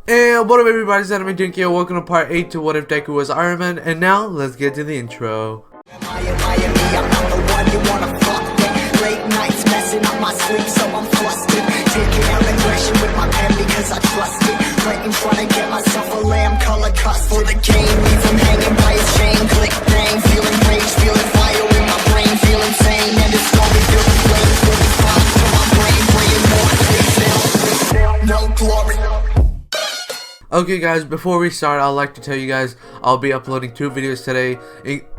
And what up everybody, it's Anime Junkie, and welcome to part 8 to What If Deku Was Iron Man, and now let's get to the intro. I'm not the one you wanna fuck with. Late nights messing up my sleep, so I'm flustered. Taking out aggression with my pen because I trust it. Right in front of get myself a lamb color cuss for the game. Leave him hanging by his chain. Click bang, feeling rage, feeling fire in my brain, feel insane. And it's slowly feeling flames, moving fast to my brain, bringing more. Still, no glory. Okay guys, before we start, I'd like to tell you guys I'll be uploading 2 videos today,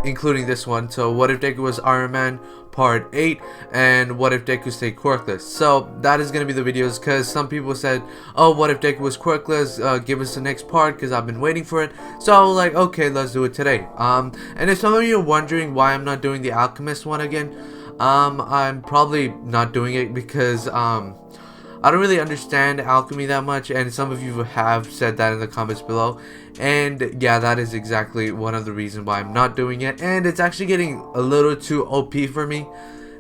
including this one. So What If Deku Was Iron Man part 8 and What If Deku Stayed Quirkless. So that is going to be the videos, because some people said, oh, what if Deku was quirkless, give us the next part, because I've been waiting for it. So I was like, okay, let's do it today. And if some of you are wondering why I'm not doing the Alchemist one again, I'm probably not doing it because I don't really understand alchemy that much, and some of you have said that in the comments below. And yeah, that is exactly one of the reasons why I'm not doing it, and it's actually getting a little too OP for me.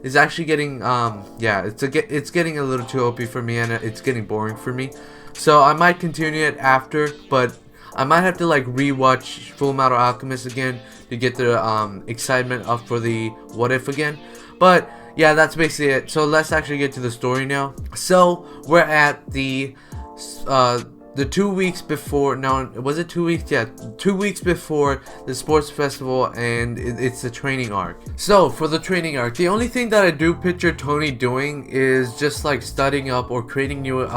It's actually getting it's getting a little too OP for me, and it's getting boring for me. So I might continue it after, but I might have to like rewatch Full Metal Alchemist again to get the excitement up for the what if again. But yeah, that's basically it. So let's actually get to the story now. So we're at the 2 weeks before. No, was it 2 weeks? Yeah, 2 weeks before the sports festival, and it's the training arc. So for the training arc, the only thing that I do picture Tony doing is just like studying up or creating new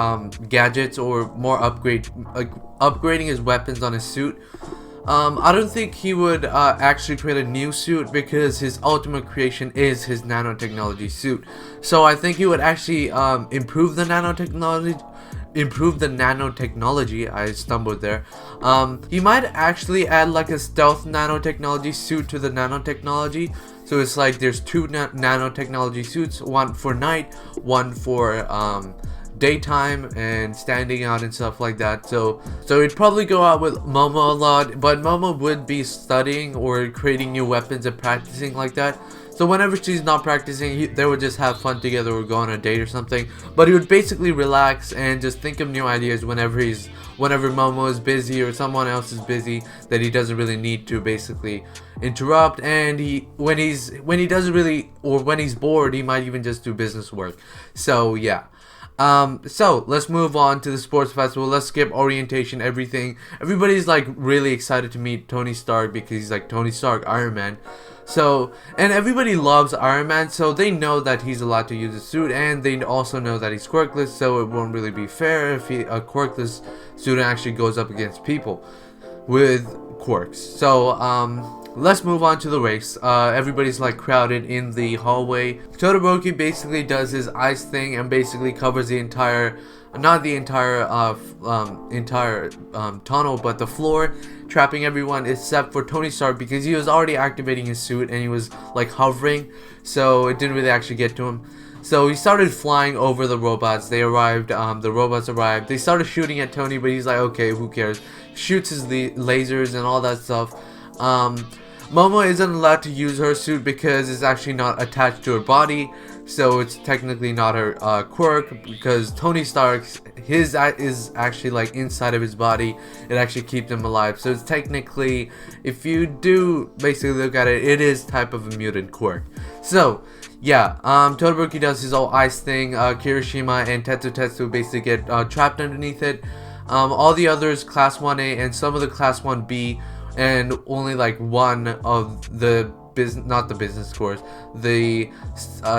gadgets or more upgrading his weapons on his suit. I don't think he would actually create a new suit, because his ultimate creation is his nanotechnology suit. So I think he would actually improve the nanotechnology. I stumbled there. He might actually add like a stealth nanotechnology suit to the nanotechnology. So it's like there's 2 nanotechnology suits, one for night, one for daytime and standing out and stuff like that. So he'd probably go out with Momo a lot, but Momo would be studying or creating new weapons and practicing like that. So whenever she's not practicing, they would just have fun together or go on a date or something. But he would basically relax and just think of new ideas whenever Momo is busy or someone else is busy that he doesn't really need to basically interrupt. And when he's bored, he might even just do business work. So yeah. So let's move on to the sports festival. Let's skip orientation, everything. Everybody's like really excited to meet Tony Stark because he's like Tony Stark, Iron Man. So, and everybody loves Iron Man, so they know that he's allowed to use a suit, and they also know that he's quirkless, so it won't really be fair if a quirkless student actually goes up against people with quirks. So, let's move on to the race. Everybody's like crowded in the hallway. Todoroki basically does his ice thing and basically covers the entire, not the entire tunnel, but the floor, trapping everyone except for Tony Stark, because he was already activating his suit and he was like hovering, so it didn't really actually get to him. So he started flying over the robots. They arrived, the robots arrived. They started shooting at Tony, but he's like, okay, who cares? Shoots his lasers and all that stuff. Momo isn't allowed to use her suit because it's actually not attached to her body, so it's technically not her quirk, because Tony Stark's, his is actually like inside of his body. It actually keeps him alive, so it's technically, if you do basically look at it, it is type of a mutant quirk. So yeah, Todoroki does his whole ice thing. Kirishima and Tetsu basically get trapped underneath it. All the others, Class 1A and some of the Class 1B, and only like one of the the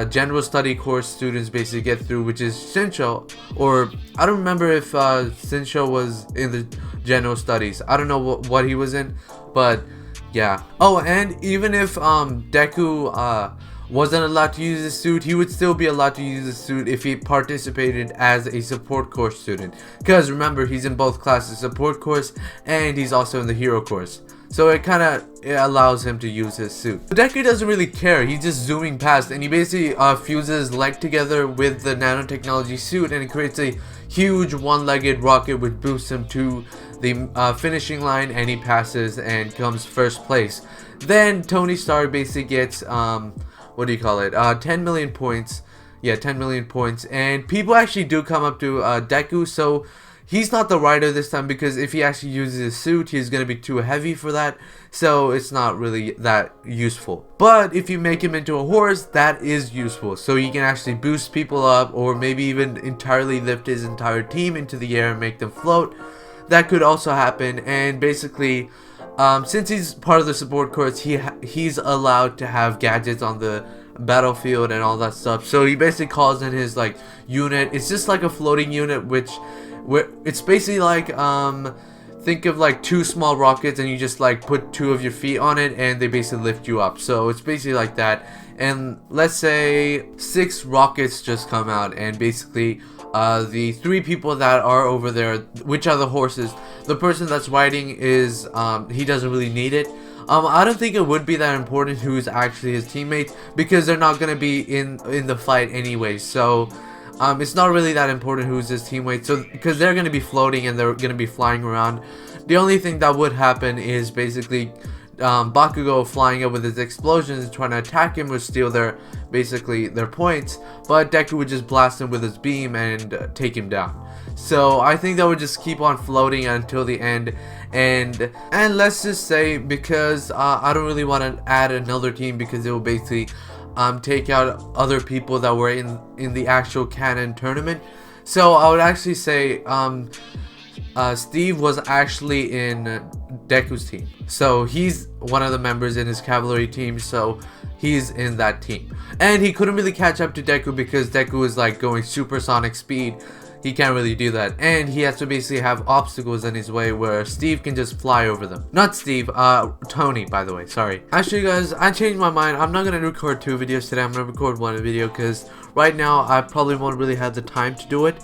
general study course students basically get through, which is Shinsho, or I don't remember if Shinsho was in the general studies. I don't know what he was in, but yeah. Oh, and even if Deku wasn't allowed to use his suit, he would still be allowed to use his suit if he participated as a support course student, because remember, he's in both classes, support course and he's also in the hero course, so it allows him to use his suit. But Deku doesn't really care. He's just zooming past, and he basically fuses his leg together with the nanotechnology suit, and it creates a huge one-legged rocket which boosts him to the finishing line, and he passes and comes first place. Then Tony Stark basically gets 10 million points. Yeah, 10 million points. And people actually do come up to Deku, so he's not the rider this time, because if he actually uses his suit, he's going to be too heavy for that, so it's not really that useful. But if you make him into a horse, that is useful, so he can actually boost people up, or maybe even entirely lift his entire team into the air and make them float. That could also happen. And basically, since he's part of the support corps, he's allowed to have gadgets on the battlefield and all that stuff. So he basically calls in his like unit. It's just like a floating unit, where it's basically like think of like 2 small rockets, and you just like put 2 of your feet on it and they basically lift you up. So it's basically like that. And let's say 6 rockets just come out, and basically the 3 people that are over there, which are the horses, the person that's riding is he doesn't really need it. I don't think it would be that important who's actually his teammates, because they're not gonna be in the fight anyway. So it's not really that important who's his teammate, so because they're gonna be floating and they're gonna be flying around. The only thing that would happen is basically Bakugo flying up with his explosions and trying to attack him would steal their points, but Deku would just blast him with his beam and take him down. So I think that would just keep on floating until the end. And let's just say, because I don't really want to add another team, because it will basically take out other people that were in the actual canon tournament. So I would actually say Steve was actually in Deku's team, so he's one of the members in his cavalry team, so he's in that team. And he couldn't really catch up to Deku because Deku is like going supersonic speed. He can't really do that, and he has to basically have obstacles in his way where Steve can just fly over them. Not Steve, Tony, by the way, sorry. Actually guys, I changed my mind. I'm not gonna record 2 videos today. I'm gonna record 1 video, because right now I probably won't really have the time to do it,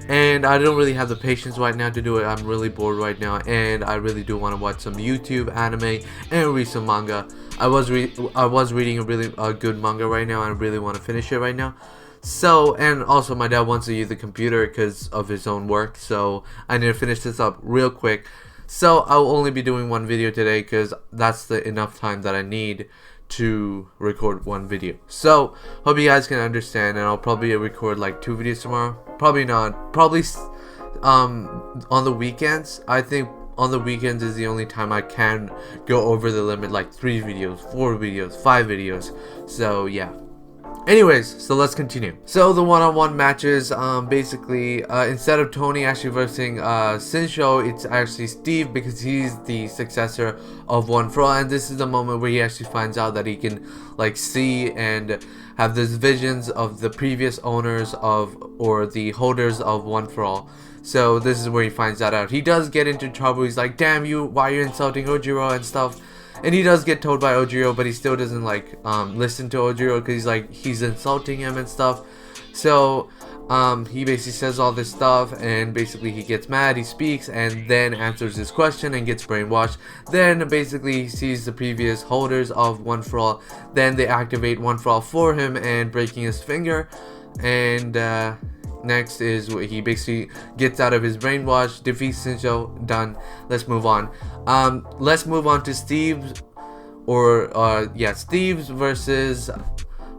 and I don't really have the patience right now to do it. I'm really bored right now, and I really do want to watch some YouTube, anime, and read some manga. I was reading a really good manga right now, and I really want to finish it right now. So, and also my dad wants to use the computer because of his own work, so I need to finish this up real quick. So I'll only be doing 1 video today, because that's the enough time that I need to record 1 video. So hope you guys can understand, and I'll probably record like 2 videos tomorrow. Probably not. Probably on the weekends. I think on the weekends is the only time I can go over the limit, like 3 videos, 4 videos, 5 videos. So yeah. Anyways, so let's continue. So the one-on-one matches, basically, instead of Tony actually versing Shinsho, it's actually Steve, because he's the successor of One For All, and this is the moment where he actually finds out that he can like see and have these visions of the previous owners of, or the holders of One For All. So this is where he finds that out. He does get into trouble. He's like, damn you, why are you insulting Ojiro and stuff. And he does get told by Ojiro, but he still doesn't like listen to Ojiro, because he's insulting him and stuff. So he basically says all this stuff, and basically he gets mad, he speaks, and then answers his question and gets brainwashed. Then basically he sees the previous holders of One For All. Then they activate One For All for him and breaking his finger. And next is where he basically gets out of his brainwash, defeats Shinsho, done. Let's move on. Let's move on to Steve's, Steve's versus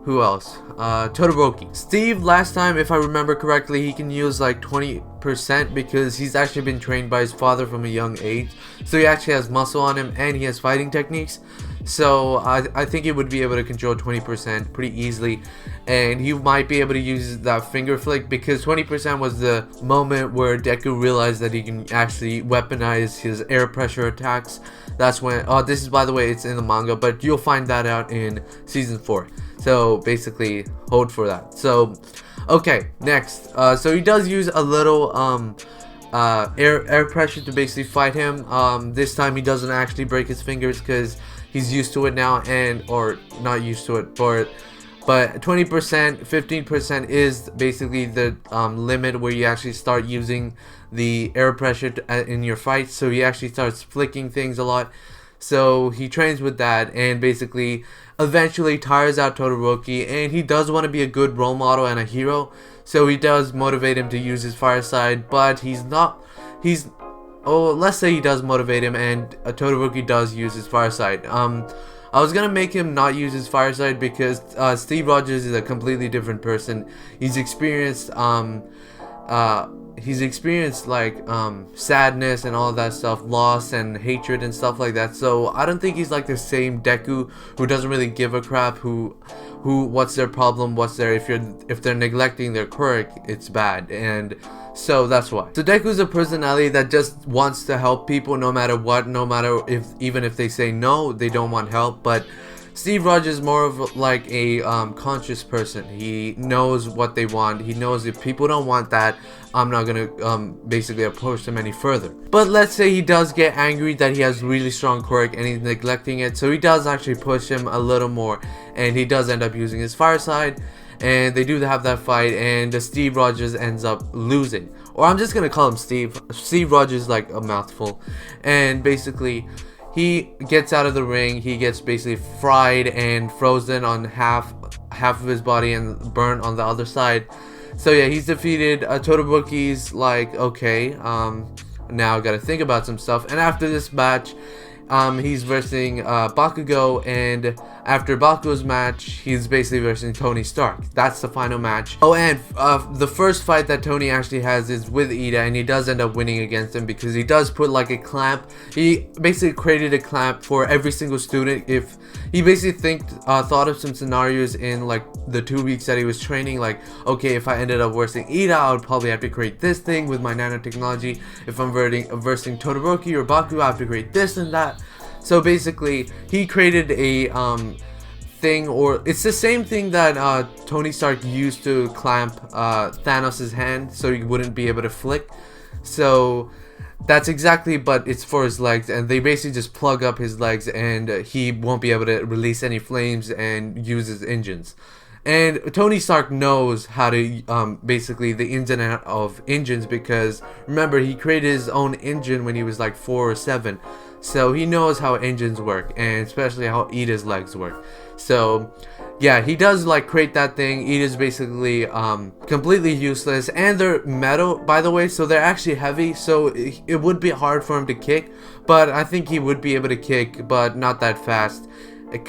who else? Todoroki. Steve, last time, if I remember correctly, he can use like 20% because he's actually been trained by his father from a young age. So he actually has muscle on him, and he has fighting techniques. So I think he would be able to control 20% pretty easily, and he might be able to use that finger flick, because 20% was the moment where Deku realized that he can actually weaponize his air pressure attacks. That's when, this is, by the way, it's in the manga, but you'll find that out in season 4. So basically, hold for that. So, okay, next. So he does use a little air pressure to basically fight him. This time he doesn't actually break his fingers because he's used to it now, or not used to it, but 20%, 15% is basically the limit where you actually start using the air pressure in your fights. So he actually starts flicking things a lot. So he trains with that, and basically eventually tires out Todoroki, and he does want to be a good role model and a hero. So he does motivate him to use his fire side, but let's say he does motivate him, and Todoroki does use his fire side. I was gonna make him not use his fire side because Steve Rogers is a completely different person. He's experienced he's experienced like sadness and all of that stuff, loss and hatred and stuff like that. So I don't think he's like the same Deku who doesn't really give a crap, who what's their problem, what's their, if they're neglecting their quirk, it's bad. And so that's why. So Deku's a personality that just wants to help people no matter what, no matter if, even if they say no, they don't want help. But Steve Rogers is more of like a conscious person. He knows what they want. He knows if people don't want that, I'm not gonna basically approach them any further. But let's say he does get angry that he has really strong quirk and he's neglecting it, so he does actually push him a little more, and he does end up using his fire side, and they do have that fight, and Steve Rogers ends up losing. Or I'm just gonna call him Steve. Steve Rogers, like a mouthful. And basically he gets out of the ring. He gets basically fried and frozen on half of his body and burnt on the other side. So yeah, he's defeated. Todoroki's like, okay, now I gotta think about some stuff. And after this match, he's versing Bakugo, and after Bakugo's match, he's basically versing Tony Stark. That's the final match. Oh, and the first fight that Tony actually has is with Ida, and he does end up winning against him because he does put like a clamp. He basically created a clamp for every single student. If he basically thought of some scenarios in like the 2 weeks that he was training, like, okay, if I ended up versing Ida, I would probably have to create this thing with my nanotechnology. If I'm versing Todoroki or Bakugo, I have to create this and that. So basically, he created a thing, or it's the same thing that Tony Stark used to clamp Thanos' hand so he wouldn't be able to flick. So that's exactly, but it's for his legs, and they basically just plug up his legs, and he won't be able to release any flames and use his engines. And Tony Stark knows how to basically the ins and outs of engines, because remember, he created his own engine when he was like 4 or 7. So he knows how engines work, and especially how Ida's legs work. So yeah, he does like create that thing. Ida's basically completely useless, and they're metal, by the way, so they're actually heavy, so it would be hard for him to kick, but I think he would be able to kick, but not that fast.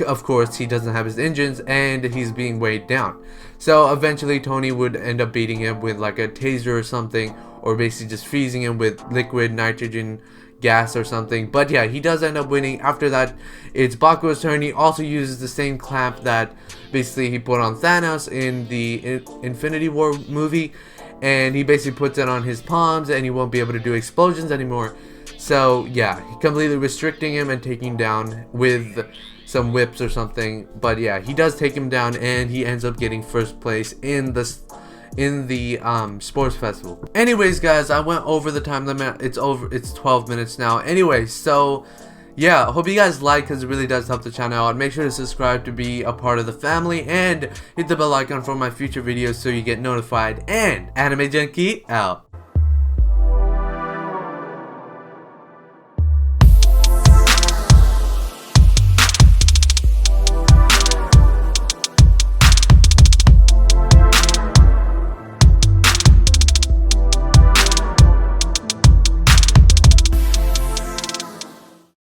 Of course, he doesn't have his engines, and he's being weighed down. So eventually Tony would end up beating him with like a taser or something, or basically just freezing him with liquid nitrogen gas or something. But yeah, he does end up winning. After that, it's Bakugo's turn. He also uses the same clamp that basically he put on Thanos in the Infinity War movie, and he basically puts it on his palms, and he won't be able to do explosions anymore. So yeah, completely restricting him and taking him down with some whips or something. But yeah, he does take him down, and he ends up getting first place in the sports festival. Anyways guys, I went over the time limit. It's 12 minutes now. Anyways, so yeah, hope you guys like, because it really does help the channel out. Make sure to subscribe to be a part of the family, and hit the bell icon for my future videos so you get notified. And Anime Junkie out.